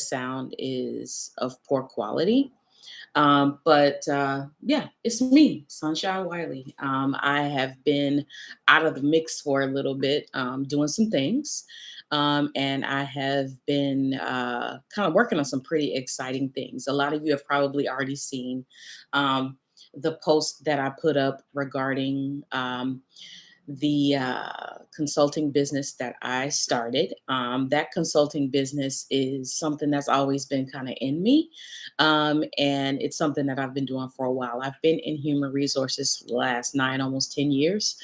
sound is of poor quality. But yeah, it's me, Sunshine Wiley. I have been out of the mix for a little bit, doing some things. And I have been kind of working on some pretty exciting things. A lot of you have probably already seen um, the post that I put up regarding the consulting business that I started. That consulting business is something that's always been kind of in me. And it's something that I've been doing for a while. I've been in human resources for the last 9, almost 10 years.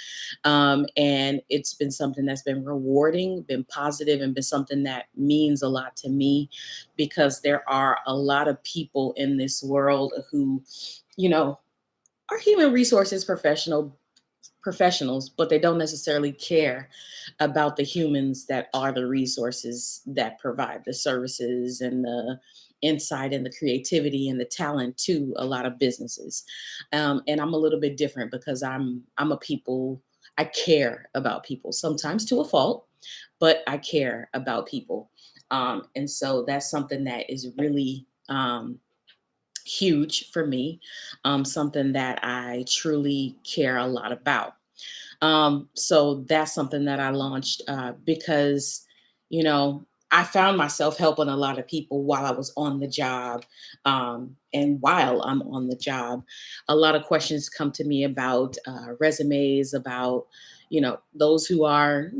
And it's been something that's been rewarding, been positive, and been something that means a lot to me because there are a lot of people in this world who, you know, are human resources professionals, but they don't necessarily care about the humans that are the resources that provide the services and the insight and the creativity and the talent to a lot of businesses. And I'm a little bit different because I'm a people. I care about people, sometimes to a fault, but I care about people. And so that's something that is really huge for me, something that I truly care a lot about. So that's something that I launched because, you know, I found myself helping a lot of people while I was on the job. And while I'm on the job, a lot of questions come to me about resumes, about, those who are,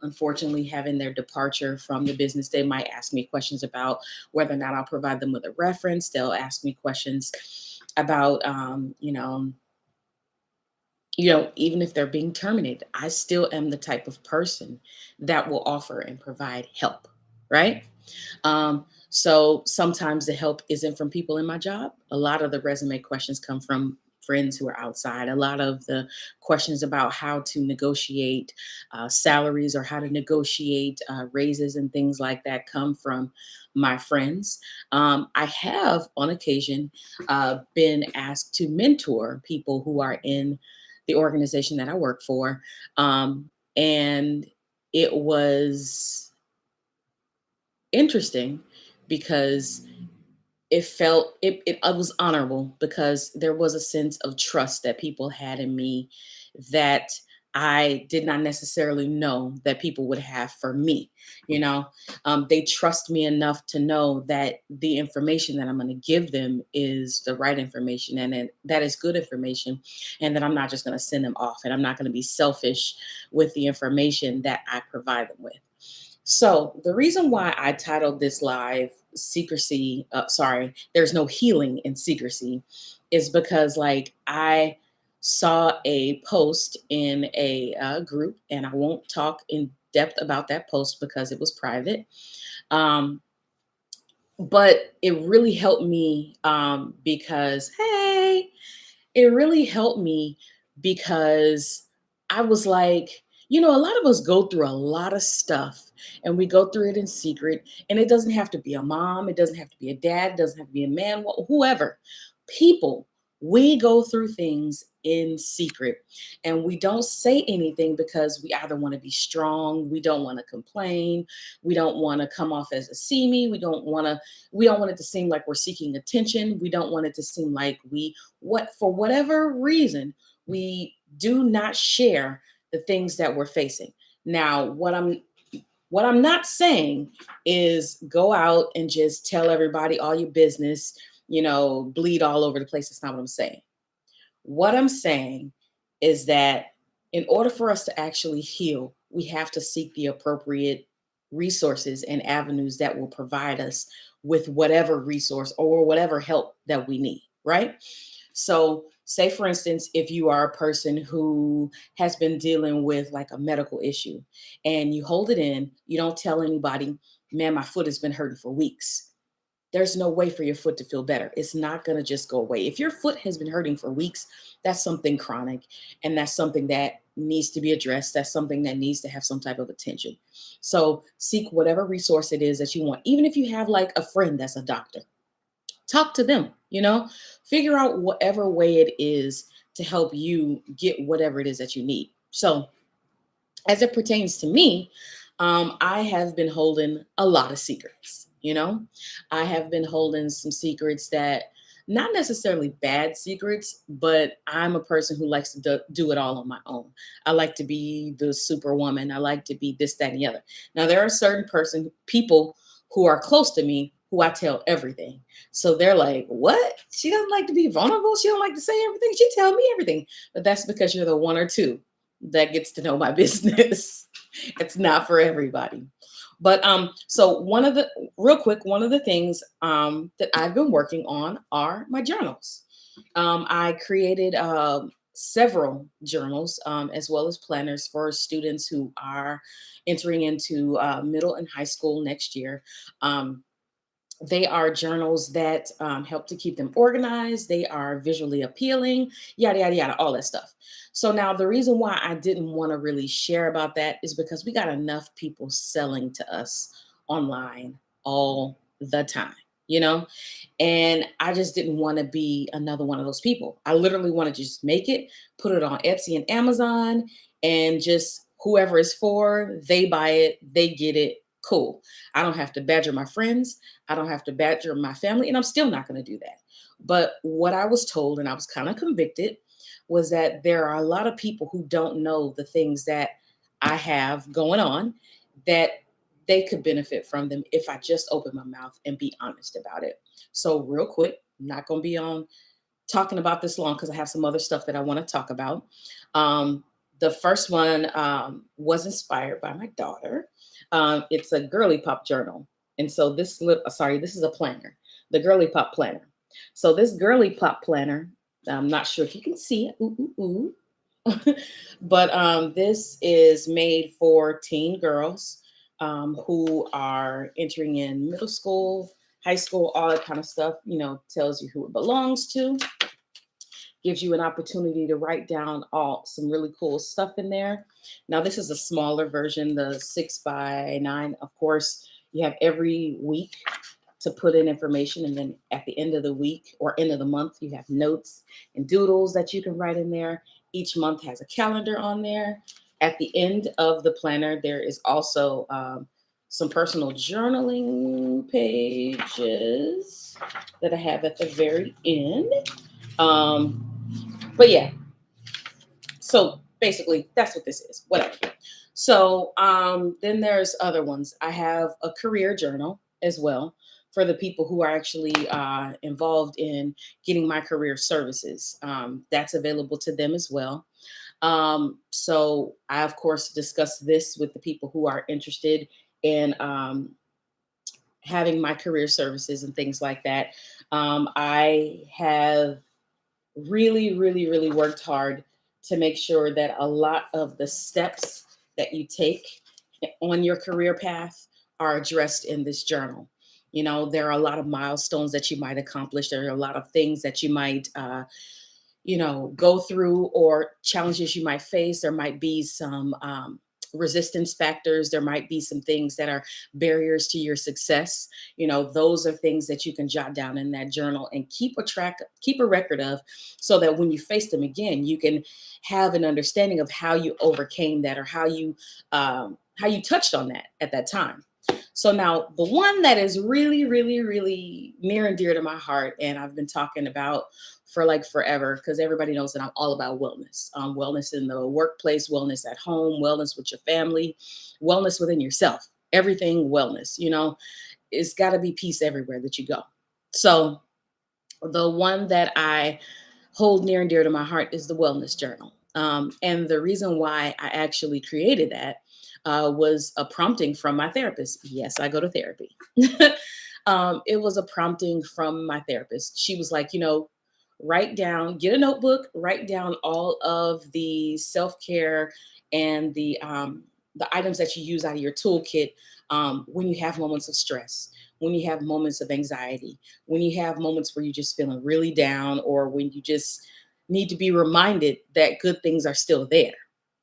unfortunately having their departure from the business. They might ask me questions about whether or not I'll provide them with a reference. They'll ask me questions about, even if they're being terminated, I still am the type of person that will offer and provide help, right? So sometimes the help isn't from people in my job. A lot of the resume questions come from friends who are outside. A lot of the questions about how to negotiate salaries or how to negotiate raises and things like that come from my friends. I have, on occasion, been asked to mentor people who are in the organization that I work for. And it was interesting because it was honorable because there was a sense of trust that people had in me that I did not necessarily know that people would have for me. You know, they trust me enough to know that the information that I'm going to give them is the right information and that is good information, and that I'm not just going to send them off, and I'm not going to be selfish with the information that I provide them with. So the reason why I titled this live Secrecy, sorry, there's no healing in secrecy, is because like I saw a post in a group, and I won't talk in depth about that post because it was private. Um, but it really helped me because, hey, it really helped me because I was like, a lot of us go through a lot of stuff and we go through it in secret. And it doesn't have to be a mom, it doesn't have to be a dad, it doesn't have to be a man, whoever. People, we go through things in secret and we don't say anything because we either want to be strong, we don't want to complain, we don't want to come off as a see me, we don't want it to seem like we're seeking attention, we don't want it to seem like for whatever reason, we do not share the things that we're facing. Now, what I'm not saying is go out and just tell everybody all your business, bleed all over the place. That's not what I'm saying. What I'm saying is that in order for us to actually heal, we have to seek the appropriate resources and avenues that will provide us with whatever resource or whatever help that we need, right? So, say for instance, if you are a person who has been dealing with like a medical issue and you hold it in, you don't tell anybody, man, my foot has been hurting for weeks. There's no way for your foot to feel better. It's not going to just go away. If your foot has been hurting for weeks, that's something chronic and that's something that needs to be addressed. That's something that needs to have some type of attention. So seek whatever resource it is that you want. Even if you have like a friend that's a doctor, talk to them, figure out whatever way it is to help you get whatever it is that you need. So as it pertains to me, I have been holding a lot of secrets. You know, I have been holding some secrets that, not necessarily bad secrets, but I'm a person who likes to do it all on my own. I like to be the superwoman. I like to be this, that, and the other. Now, there are certain people who are close to me who I tell everything. So they're like, "What? She doesn't like to be vulnerable. She don't like to say everything. She tell me everything." But that's because you're the one or two that gets to know my business. It's not for everybody. But so one of the real quick, one of the things that I've been working on are my journals. I created several journals as well as planners for students who are entering into middle and high school next year. Um, they are journals that help to keep them organized. They are visually appealing, yada, yada, yada, all that stuff. So, now the reason why I didn't want to really share about that is because we got enough people selling to us online all the time, you know? And I just didn't want to be another one of those people. I literally wanted to just make it, put it on Etsy and Amazon, and just whoever is for, they buy it, they get it. Cool. I don't have to badger my friends. I don't have to badger my family, and I'm still not going to do that. But what I was told, and I was kind of convicted, was that there are a lot of people who don't know the things that I have going on, that they could benefit from them if I just open my mouth and be honest about it. So, real quick, I'm not going to be on talking about this long because I have some other stuff that I want to talk about. Um, the first one was inspired by my daughter. It's a girly pop journal. And so sorry, this is a planner, the girly pop planner. So this girly pop planner, I'm not sure if you can see it. Ooh, ooh, ooh. But this is made for teen girls who are entering in middle school, high school, all that kind of stuff. Tells you who it belongs to, gives you an opportunity to write down all some really cool stuff in there. Now, this is a smaller version, the 6 by 9. Of course, you have every week to put in information, and then at the end of the week or end of the month, you have notes and doodles that you can write in there. Each month has a calendar on there. At the end of the planner, there is also some personal journaling pages that I have at the very end. Um, but yeah, so basically that's what this is. Whatever. So then there's other ones. I have a career journal as well for the people who are actually involved in getting my career services. That's available to them as well. So I of course discuss this with the people who are interested in having my career services and things like that. I have really, really, really worked hard to make sure that a lot of the steps that you take on your career path are addressed in this journal. There are a lot of milestones that you might accomplish. There are a lot of things that you might go through, or challenges you might face. There might be some resistance factors. There might be some things that are barriers to your success. Those are things that you can jot down in that journal and keep a record of, so that when you face them again, you can have an understanding of how you overcame that, or how you touched on that at that time. So now the one that is really, really, really near and dear to my heart, and I've been talking about for like forever, because everybody knows that I'm all about wellness. Wellness in the workplace, wellness at home, wellness with your family, wellness within yourself. Everything wellness. It's got to be peace everywhere that you go. So the one that I hold near and dear to my heart is the wellness journal. And the reason why I actually created that was a prompting from my therapist. Yes, I go to therapy. It was a prompting from my therapist. She was like, get a notebook, write down all of the self care and the items that you use out of your toolkit when you have moments of stress, when you have moments of anxiety, when you have moments where you're just feeling really down, or when you just need to be reminded that good things are still there,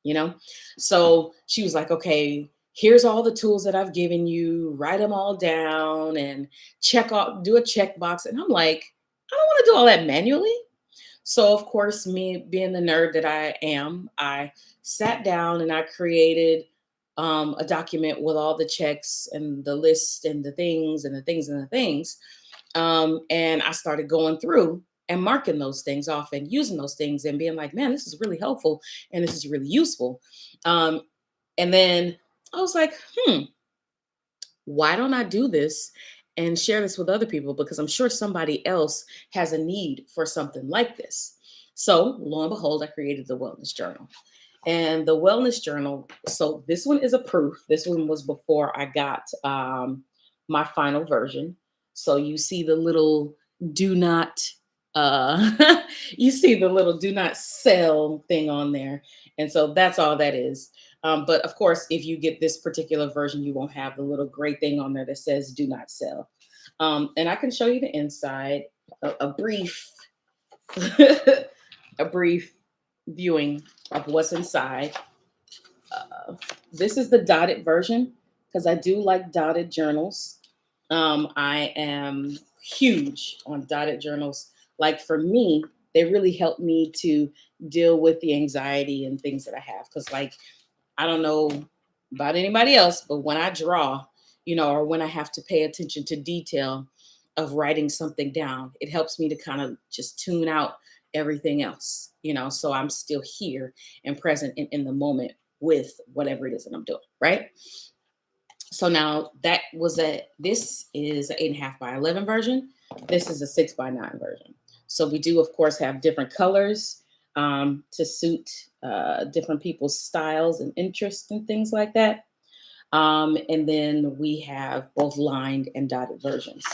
you know? So she was like, okay, here's all the tools that I've given you, write them all down and do a checkbox. And I'm like, I don't want to do all that manually. So, of course, me being the nerd that I am, I sat down and I created a document with all the checks and the list and the things and the things and the things. And I started going through and marking those things off and using those things and being like, man, this is really helpful and this is really useful. Um, and then I was like, why don't I do this and share this with other people? Because I'm sure somebody else has a need for something like this. So lo and behold, I created the Wellness Journal. And the Wellness Journal, so this one is a proof. This one was before I got my final version. So you see the little do not, you see the little do not sell thing on there. And so that's all that is. But of course, if you get this particular version, you won't have the little gray thing on there that says do not sell. And I can show you the inside, a brief, a brief viewing of what's inside. Uh, this is the dotted version because I do like dotted journals. I am huge on dotted journals. Like for me, they really help me to deal with the anxiety and things that I have. Because, like, I don't know about anybody else, but when I draw, or when I have to pay attention to detail of writing something down, it helps me to kind of just tune out everything else, so I'm still here and present in the moment with whatever it is that I'm doing, right? So now this is an 8.5 by 11 version. This is a 6 by 9 version. So we do, of course, have different colors to suit different people's styles and interests and things like that. And then we have both lined and dotted versions.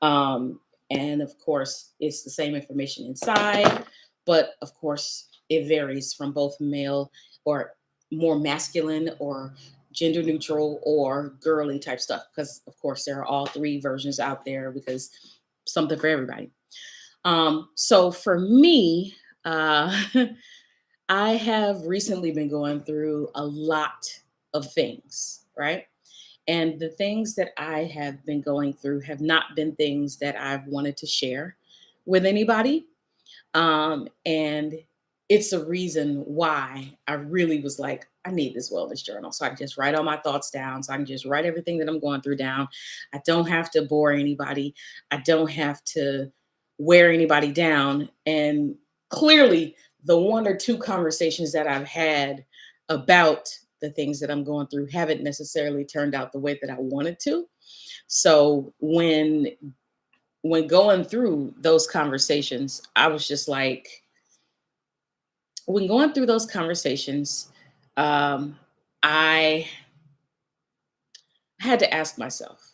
Um, and of course, it's the same information inside, but of course, it varies from both male or more masculine or gender neutral or girly type stuff. Because, of course, there are all three versions out there because something for everybody. So for me, uh, I have recently been going through a lot of things, right? And the things that I have been going through have not been things that I've wanted to share with anybody. And it's a reason why I really was like, I need this wellness journal. So I can just write all my thoughts down. So I can just write everything that I'm going through down. I don't have to bore anybody. I don't have to wear anybody down. And clearly, the one or two conversations that I've had about the things that I'm going through haven't necessarily turned out the way that I wanted to. So when going through those conversations, I was just like, when going through those conversations, um, I had to ask myself,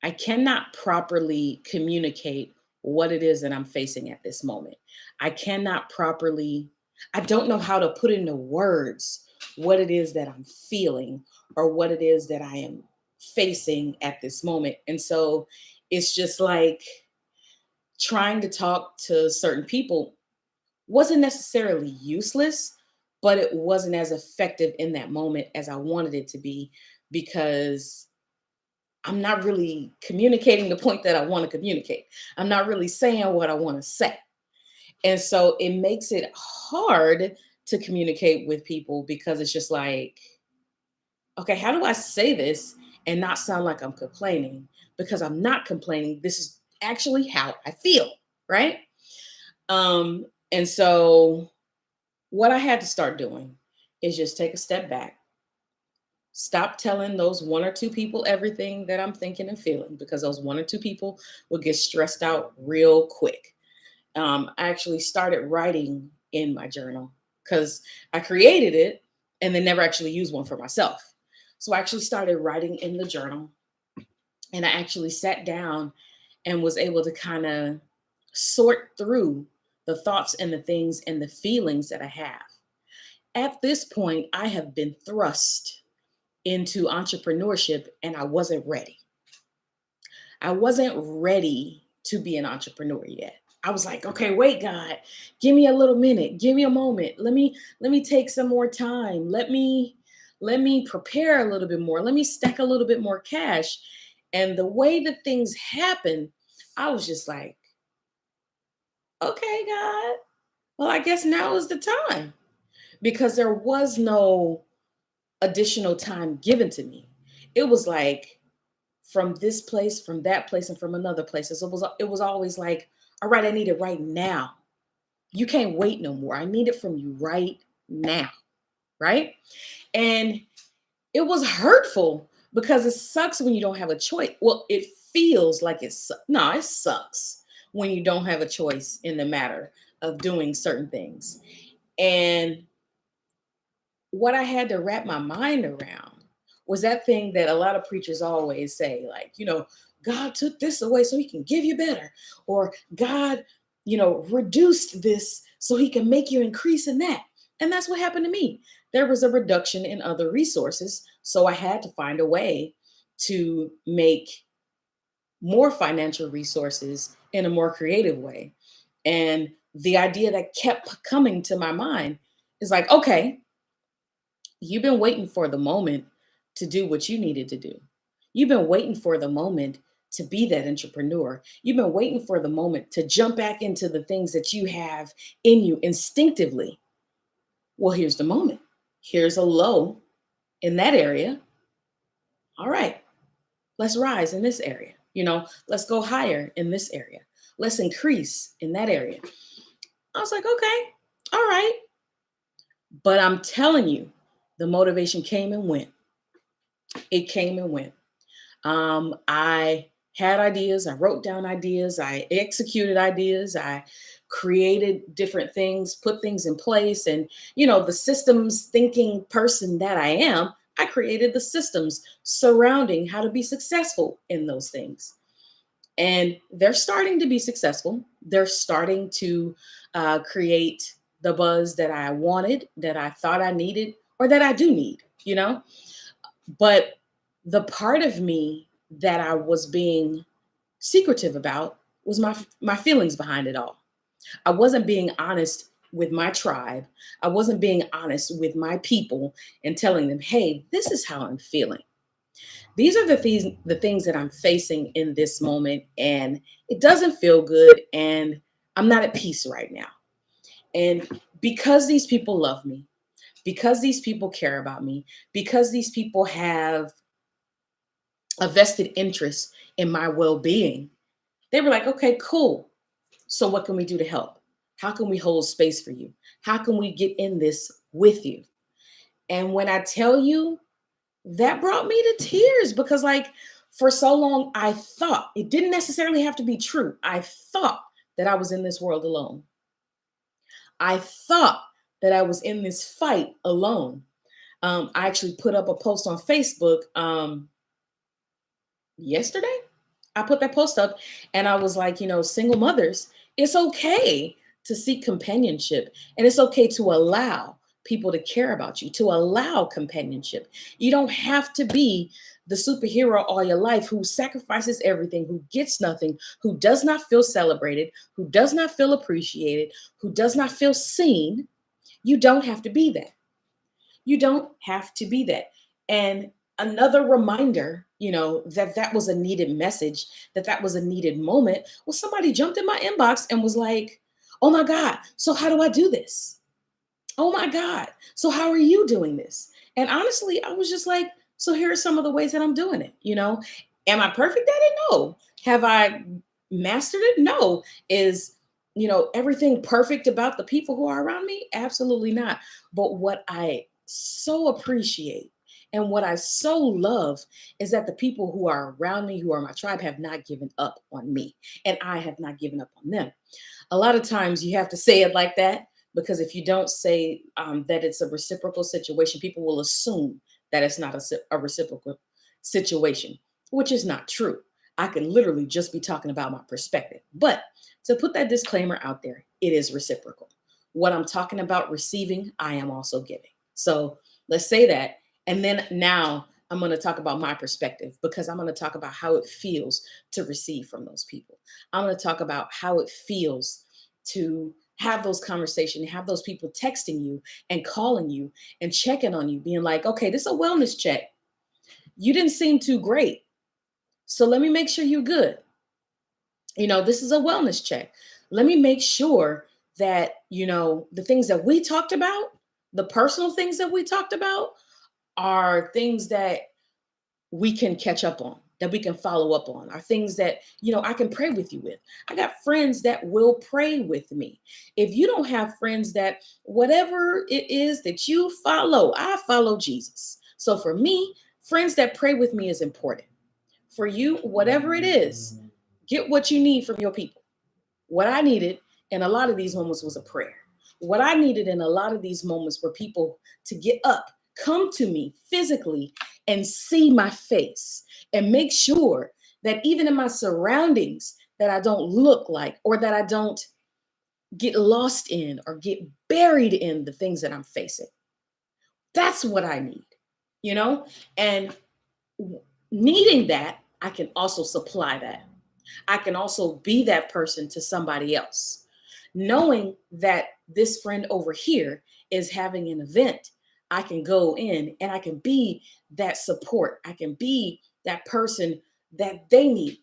I cannot properly communicate what it is that I'm facing at this moment. I cannot properly, I don't know how to put into words what it is that I'm feeling or what it is that I am facing at this moment. And so it's just like trying to talk to certain people wasn't necessarily useless, but it wasn't as effective in that moment as I wanted it to be because I'm not really communicating the point that I want to communicate. I'm not really saying what I want to say. And so it makes it hard to communicate with people because it's just like, okay, how do I say this and not sound like I'm complaining? Because I'm not complaining. This is actually how I feel, right? And so what I had to start doing is just take a step back, stop telling those one or two people everything that I'm thinking and feeling because those one or two people will get stressed out real quick. I actually started writing in my journal because I created it and then never actually used one for myself. So I actually started writing in the journal and I actually sat down and was able to kind of sort through the thoughts and the things and the feelings that I have. At this point, I have been thrust into entrepreneurship and I wasn't ready. I wasn't ready to be an entrepreneur yet. I was like, okay, wait, God, give me a little minute, give me a moment. Let me take some more time. Let me prepare a little bit more. Let me stack a little bit more cash. And the way that things happen, I was just like, okay, God, well, I guess now is the time because there was no additional time given to me. It was like from this place, from that place, and from another place. So it was always like, all right, I need it right now. You can't wait no more. I need it from you right now. Right. And it was hurtful because it sucks when you don't have a choice. Well, it feels like no, it sucks when you don't have a choice in the matter of doing certain things. And what I had to wrap my mind around was that thing that a lot of preachers always say, like, God took this away so he can give you better, or God, reduced this so he can make you increase in that. And that's what happened to me. There was a reduction in other resources. So I had to find a way to make more financial resources in a more creative way. And the idea that kept coming to my mind is like, okay, you've been waiting for the moment to do what you needed to do. You've been waiting for the moment to be that entrepreneur. You've been waiting for the moment to jump back into the things that you have in you instinctively. Well, here's the moment. Here's a low in that area. All right, let's rise in this area. Let's go higher in this area. Let's increase in that area. I was like, okay, all right. But I'm telling you, the motivation came and went. It came and went. I had ideas. I wrote down ideas. I executed ideas. I created different things, put things in place. And, the systems thinking person that I am, I created the systems surrounding how to be successful in those things. And they're starting to be successful. They're starting to create the buzz that I wanted, that I thought I needed, or that I do need. But the part of me that I was being secretive about was my feelings behind it all. I wasn't being honest with my tribe. I wasn't being honest with my people and telling them, "Hey, this is how I'm feeling. These are the things that I'm facing in this moment, and it doesn't feel good, and I'm not at peace right now." And because these people love me, because these people care about me, because these people have a vested interest in my well-being, they were like, okay, cool. So what can we do to help? How can we hold space for you? How can we get in this with you? And when I tell you, that brought me to tears because, like, for so long, I thought it didn't necessarily have to be true. I thought that I was in this world alone. I thought that I was in this fight alone. I actually put up a post on Facebook yesterday. I put that post up and I was like, single mothers, it's okay to seek companionship, and it's okay to allow people to care about you, to allow companionship. You don't have to be the superhero all your life who sacrifices everything, who gets nothing, who does not feel celebrated, who does not feel appreciated, who does not feel seen. You don't have to be that. You don't have to be that. And another reminder, that was a needed message, that was a needed moment. Well, somebody jumped in my inbox and was like, oh my God, so how do I do this? Oh my God, so how are you doing this? And honestly, I was just like, so here are some of the ways that I'm doing it. Am I perfect at it? No. Have I mastered it? No. Is, everything perfect about the people who are around me? Absolutely not. But what I so appreciate and what I so love is that the people who are around me, who are my tribe, have not given up on me, and I have not given up on them. A lot of times you have to say it like that, because if you don't say that it's a reciprocal situation, people will assume that it's not a reciprocal situation, which is not true. I can literally just be talking about my perspective. But to put that disclaimer out there, it is reciprocal. What I'm talking about receiving, I am also giving. So let's say that. And then now I'm going to talk about my perspective, because I'm going to talk about how it feels to receive from those people. I'm going to talk about how it feels to have those conversations, have those people texting you and calling you and checking on you, being like, okay, this is a wellness check. You didn't seem too great, so let me make sure you're good. This is a wellness check. Let me make sure that, the things that we talked about, the personal things that we talked about, are things that we can catch up on, that we can follow up on, are things that, I can pray with you with. I got friends that will pray with me. If you don't have friends that, whatever it is that you follow, I follow Jesus. So for me, friends that pray with me is important. For you, whatever it is, get what you need from your people. What I needed in a lot of these moments was a prayer. What I needed in a lot of these moments were people to get up, come to me physically, and see my face and make sure that even in my surroundings, that I don't look like, or that I don't get lost in or get buried in the things that I'm facing. That's what I need, you know? And needing that, I can also supply that. I can also be that person to somebody else. Knowing that this friend over here is having an event, I can go in and I can be that support. I can be that person that they need,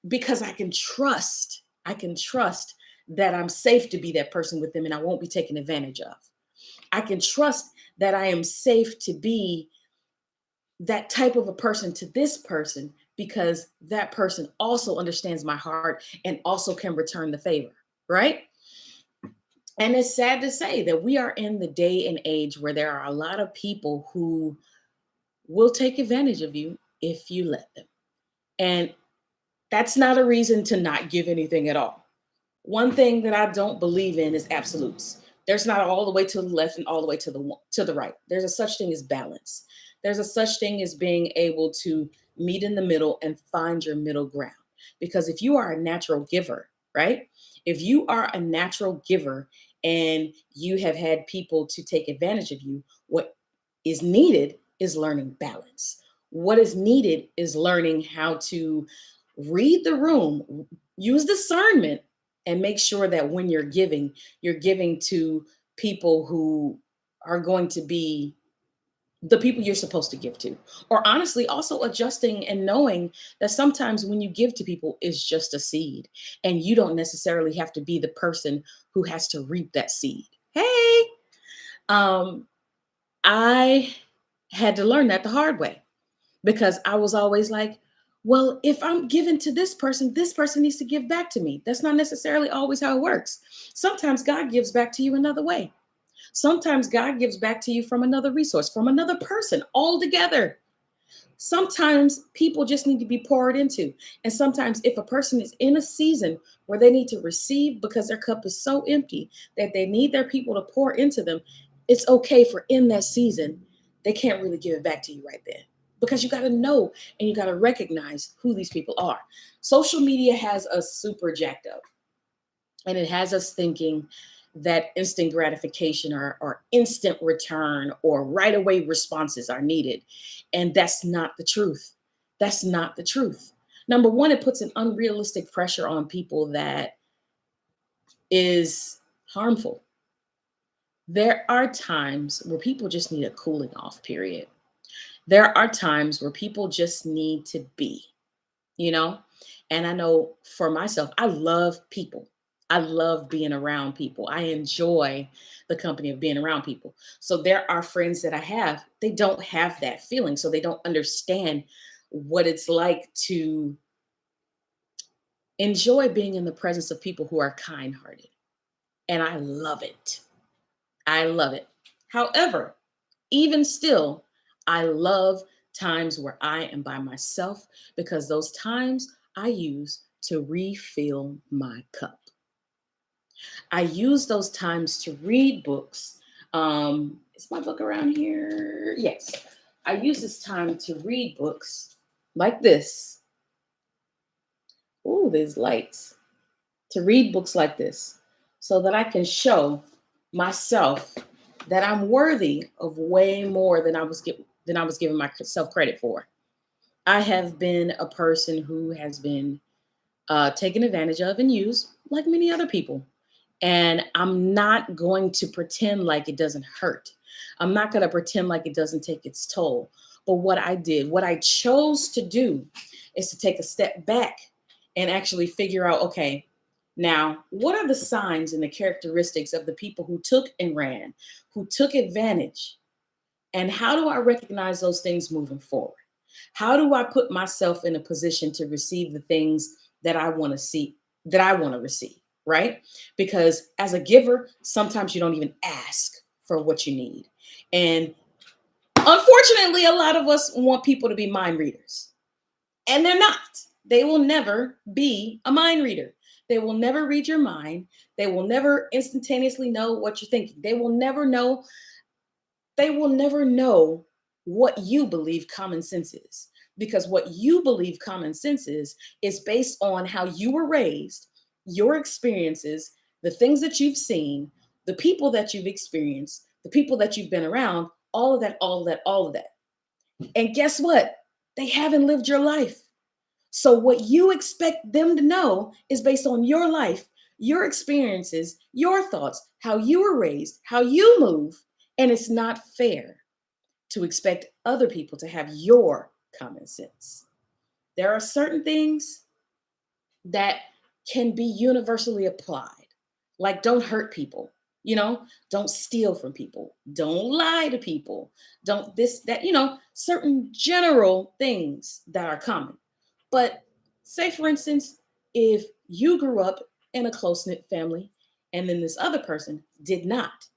because I can trust that I'm safe to be that person with them and I won't be taken advantage of. I can trust that I am safe to be that type of a person to this person, because that person also understands my heart and also can return the favor, right? And it's sad to say that we are in the day and age where there are a lot of people who will take advantage of you if you let them. And that's not a reason to not give anything at all. One thing that I don't believe in is absolutes. There's not all the way to the left and all the way to the right. There's a such thing as balance. There's a such thing as being able to meet in the middle and find your middle ground. Because if you are a natural giver, right? If you are a natural giver and you have had people to take advantage of you, what is needed is learning balance. What is needed is learning how to read the room, use discernment, and make sure that when you're giving to people who are going to be the people you're supposed to give to. Or honestly, also adjusting and knowing that sometimes when you give to people, it's just a seed, and you don't necessarily have to be the person who has to reap that seed. Hey, um, I had to learn that the hard way, because I was always like, well, if I'm giving to this person needs to give back to me. That's not necessarily always how it works. Sometimes God gives back to you another way. Sometimes God gives back to you from another resource, from another person altogether. Sometimes people just need to be poured into. And sometimes, if a person is in a season where they need to receive because their cup is so empty that they need their people to pour into them, it's okay for in that season, they can't really give it back to you right then. Because you got to know and you got to recognize who these people are. Social media has us super jacked up, and it has us thinking that instant gratification, or instant return, or right away responses are needed. And that's not the truth. That's not the truth. Number one, it puts an unrealistic pressure on people that is harmful. There are times where people just need a cooling off period. There are times where people just need to be, you know? And I know for myself, I love people. I love being around people. I enjoy the company of being around people. So there are friends that I have, they don't have that feeling. So they don't understand what it's like to enjoy being in the presence of people who are kind hearted. And I love it. I love it. However, even still, I love times where I am by myself, because those times I use to refill my cup. I use those times to read books. Is my book around here? Yes. I use this time to read books like this. Ooh, there's lights. To read books like this so that I can show myself that I'm worthy of way more than I was giving myself credit for. I have been a person who has been taken advantage of and used like many other people. And I'm not going to pretend like it doesn't hurt. I'm not going to pretend like it doesn't take its toll. But what I chose to do is to take a step back and actually figure out, okay, now what are the signs and the characteristics of the people who took and ran, who took advantage, And how do I recognize those things moving forward? How do I put myself in a position to receive the things that I want to see, that I want to receive, right? Because as a giver, sometimes you don't even ask for what you need. And unfortunately, a lot of us want people to be mind readers, and they're not. They will never be a mind reader. They will never read your mind. They will never instantaneously know what you're thinking. They will never know what you believe common sense is. Because what you believe common sense is based on how you were raised, your experiences, the things that you've seen, the people that you've experienced, the people that you've been around, all of that, all of that, all of that. And guess what? They haven't lived your life. So what you expect them to know is based on your life, your experiences, your thoughts, how you were raised, how you move, and it's not fair to expect other people to have your common sense. There are certain things that can be universally applied. Like don't hurt people, don't steal from people, don't lie to people, don't this, that, certain general things that are common. But say, for instance, if you grew up in a close knit family and then this other person did not,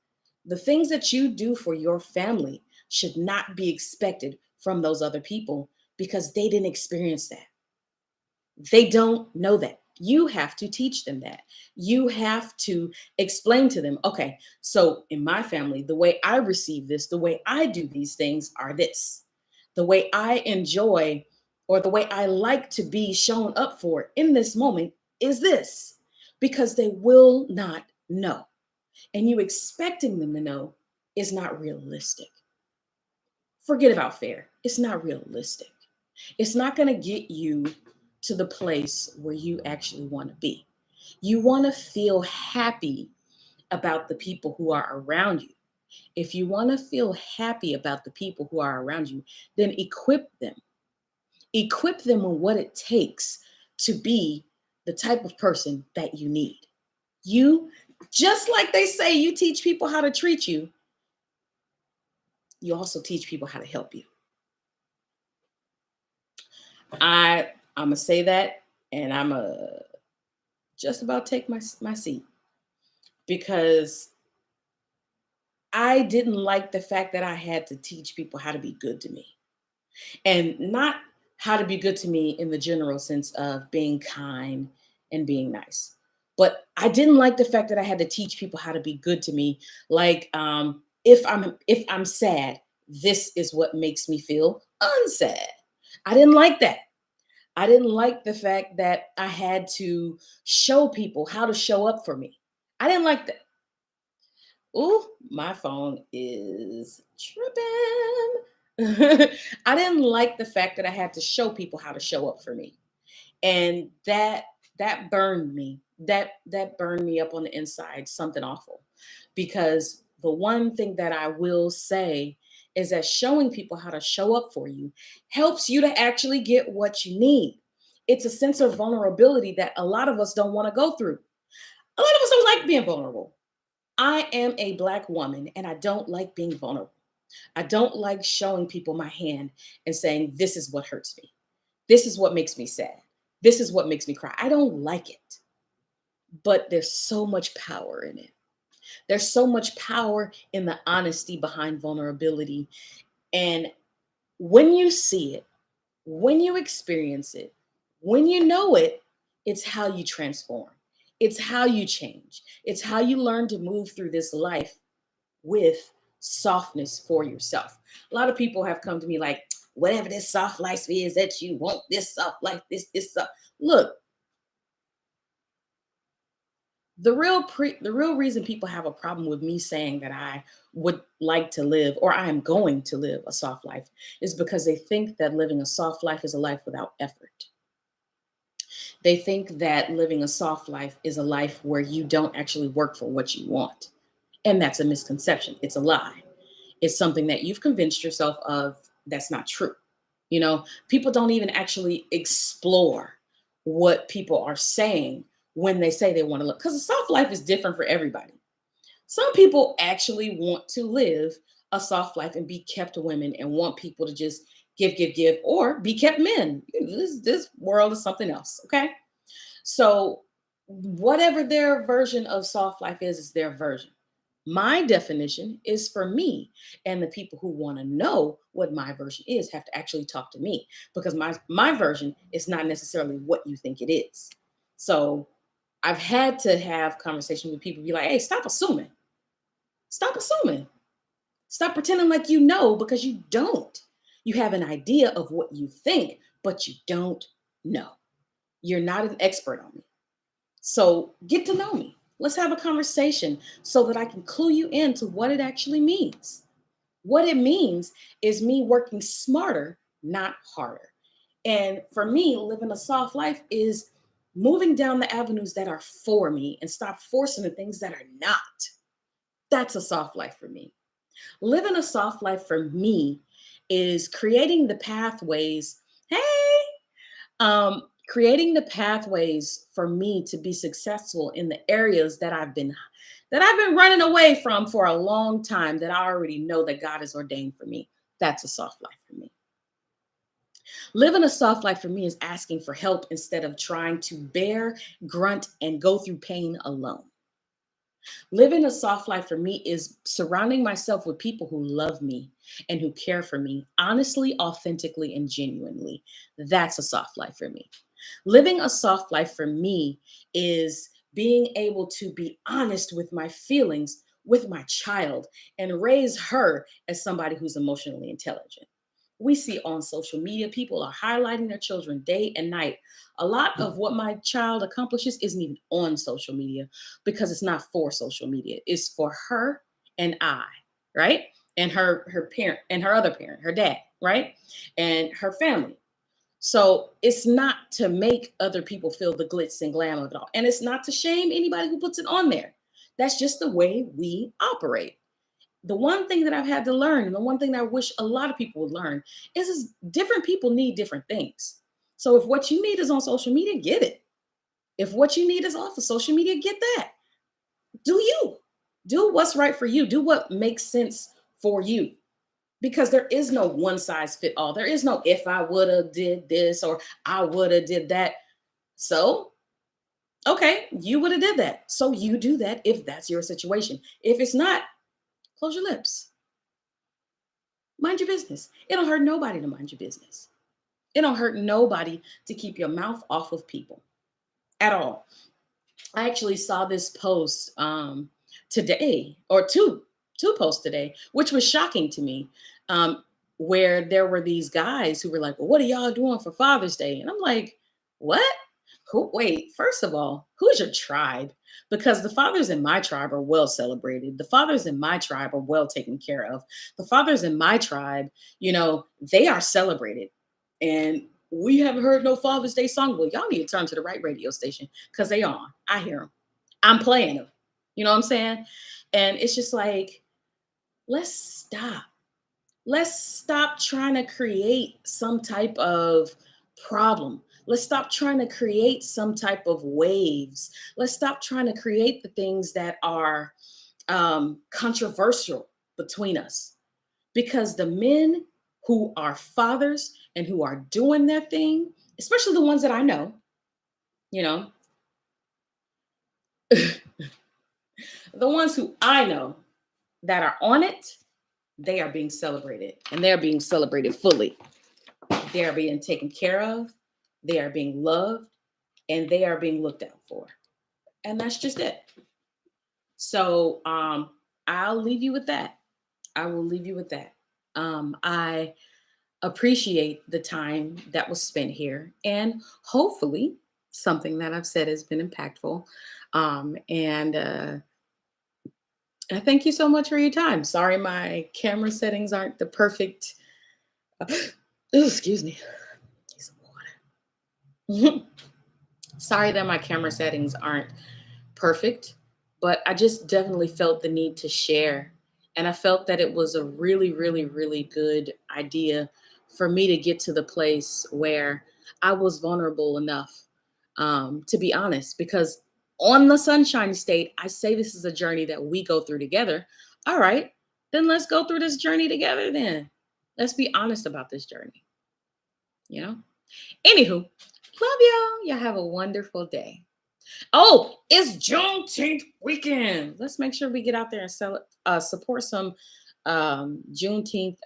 the things that you do for your family should not be expected from those other people because they didn't experience that. They don't know that. You have to teach them that. You have to explain to them, okay, so in my family, the way I receive this, the way I do these things are this. The way I enjoy or the way I like to be shown up for in this moment is this, because they will not know. And you expecting them to know is not realistic. Forget about fair. It's not realistic. It's not going to get you to the place where you actually want to be. You want to feel happy about the people who are around you. If you want to feel happy about the people who are around you, then equip them. Equip them with what it takes to be the type of person that you need. You, just like they say, you teach people how to treat you, you also teach people how to help you. I'm gonna say that, and I'm gonna just about take my seat because I didn't like the fact that I had to teach people how to be good to me, and not how to be good to me in the general sense of being kind and being nice. But I didn't like the fact that I had to teach people how to be good to me. Like, if I'm sad, this is what makes me feel unsad. I didn't like that. I didn't like the fact that I had to show people how to show up for me. I didn't like that. Ooh, my phone is tripping. I didn't like the fact that I had to show people how to show up for me. And that burned me. That burned me up on the inside, something awful. Because the one thing that I will say is that showing people how to show up for you helps you to actually get what you need. It's a sense of vulnerability that a lot of us don't want to go through. A lot of us don't like being vulnerable. I am a Black woman and I don't like being vulnerable. I don't like showing people my hand and saying, this is what hurts me. This is what makes me sad. This is what makes me cry. I don't like it. But there's so much power in it. There's so much power in the honesty behind vulnerability. And when you see it, when you experience it, when you know it, it's how you transform. It's how you change. It's how you learn to move through this life with softness for yourself. A lot of people have come to me like, whatever this soft life is that you want, this soft life, this soft. Look, the real reason people have a problem with me saying that I would like to live or I am going to live a soft life is because they think that living a soft life is a life without effort. They think that living a soft life is a life where you don't actually work for what you want. And that's a misconception. It's a lie. It's something that you've convinced yourself of that's not true. People don't even actually explore what people are saying when they say they want to look, because a soft life is different for everybody. Some people actually want to live a soft life and be kept women and want people to just give, or be kept men. This world is something else. Okay. So whatever their version of soft life is their version. My definition is for me, and the people who want to know what my version is have to actually talk to me, because my version is not necessarily what you think it is. So I've had to have conversation with people, be like, hey, stop assuming. Stop assuming. Stop pretending like you know, because you don't. You have an idea of what you think, but you don't know. You're not an expert on me. So get to know me. Let's have a conversation so that I can clue you into what it actually means. What it means is me working smarter, not harder. And for me, living a soft life is moving down the avenues that are for me and stop forcing the things that are not. That's a soft life for me. Living a soft life for me is creating the pathways. Hey, creating the pathways for me to be successful in the areas that I've been running away from for a long time, that I already know that God has ordained for me. That's a soft life for me. Living a soft life for me is asking for help instead of trying to bear, grunt, and go through pain alone. Living a soft life for me is surrounding myself with people who love me and who care for me honestly, authentically, and genuinely. That's a soft life for me. Living a soft life for me is being able to be honest with my feelings with my child and raise her as somebody who's emotionally intelligent. We see on social media, people are highlighting their children day and night. A lot of what my child accomplishes isn't even on social media, because it's not for social media. It's for her and I, right? And her parent and her other parent, her dad, right? And her family. So it's not to make other people feel the glitz and glam of it all. And it's not to shame anybody who puts it on there. That's just the way we operate. The one thing that I've had to learn, and the one thing that I wish a lot of people would learn, is different people need different things. So if what you need is on social media, get it. If what you need is off of social media, get that. Do you. Do what's right for you. Do what makes sense for you. Because there is no one size fit all. There is no if I would have did this or I would have did that. So, okay, you would have did that. So you do that if that's your situation. If it's not, close your lips. Mind your business. It don't hurt nobody to mind your business. It don't hurt nobody to keep your mouth off of people at all. I actually saw this post today, or two posts today, which was shocking to me. Um, where there were these guys who were like, "Well, what are y'all doing for Father's Day?" And I'm like, "What? Who? Wait, first of all, who's your tribe? Because the fathers in my tribe are well celebrated. The fathers in my tribe are well taken care of. The fathers in my tribe, they are celebrated. And we haven't heard no Father's Day song. Well, y'all need to turn to the right radio station, because they on. I hear them. I'm playing them. You know what I'm saying? And it's just like, let's stop. Let's stop trying to create some type of problem. Let's stop trying to create some type of waves. Let's stop trying to create the things that are controversial between us. Because the men who are fathers and who are doing their thing, especially the ones that I know, you know, the ones who I know that are on it, they are being celebrated, and they're being celebrated fully. They are being taken care of, they are being loved, and they are being looked out for. And that's just it. So I'll leave you with that. I will leave you with that. I appreciate the time that was spent here, and hopefully something that I've said has been impactful. And I thank you so much for your time. Sorry, my camera settings aren't the perfect. Excuse me. Need some water. Sorry that my camera settings aren't perfect, but I just definitely felt the need to share. And I felt that it was a really, really, really good idea for me to get to the place where I was vulnerable enough to be honest. Because on the Sunshine State, I say this is a journey that we go through together. All right. Then let's go through this journey together then. Let's be honest about this journey, you know? Anywho, love y'all. Y'all have a wonderful day. Oh, it's Juneteenth weekend. Let's make sure we get out there and support some Juneteenth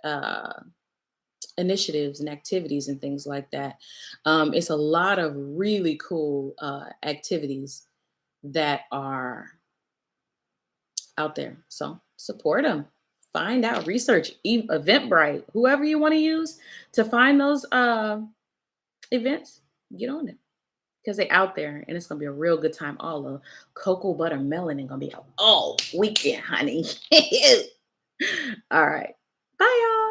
initiatives and activities and things like that. It's a lot of really cool activities that are out there. So support them. Find out, research, Eventbrite, whoever you want to use to find those events. Get on it because they're out there and it's gonna be a real good time. All the cocoa butter melon and gonna be out all weekend, honey. All right. Bye, y'all.